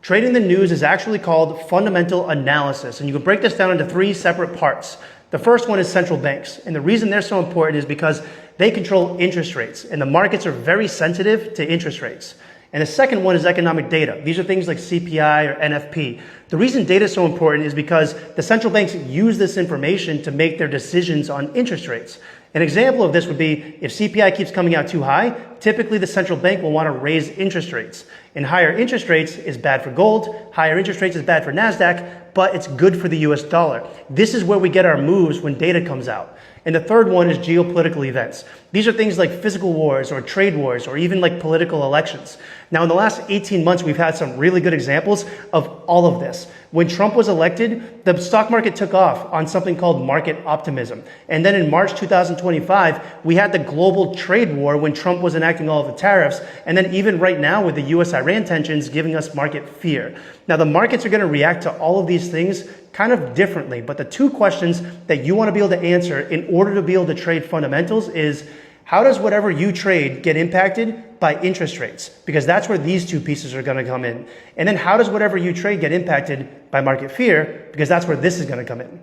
Trading the news is actually called fundamental analysis, and you can break this down into three separate parts. The first one is central banks, and the reason they're so important is because they control interest rates, and the markets are very sensitive to interest rates. And the second one is economic data. These are things like CPI or NFP. The reason data is so important is because the central banks use this information to make their decisions on interest rates. An example of this would be if CPI keeps coming out too high, typically the central bank will want to raise interest rates. And higher interest rates is bad for gold, higher interest rates is bad for NASDAQ, but it's good for the US dollar. This is where we get our moves when data comes out. And the third one is geopolitical events. These are things like physical wars or trade wars or even like political elections. Now, in the last 18 months, we've had some really good examples of all of this. When Trump was elected, the stock market took off on something called market optimism. And then in March 2025, we had the global trade war when Trump was enacting all of the tariffs. And then even right now with the US-Iran tensions giving us market fear. Now, the markets are going to react to all of these things kind of differently. But the two questions that you want to be able to answer in order to be able to trade fundamentals is, how does whatever you trade get impacted by interest rates? Because that's where these two pieces are going to come in. And then how does whatever you trade get impacted by market fear? Because that's where this is going to come in.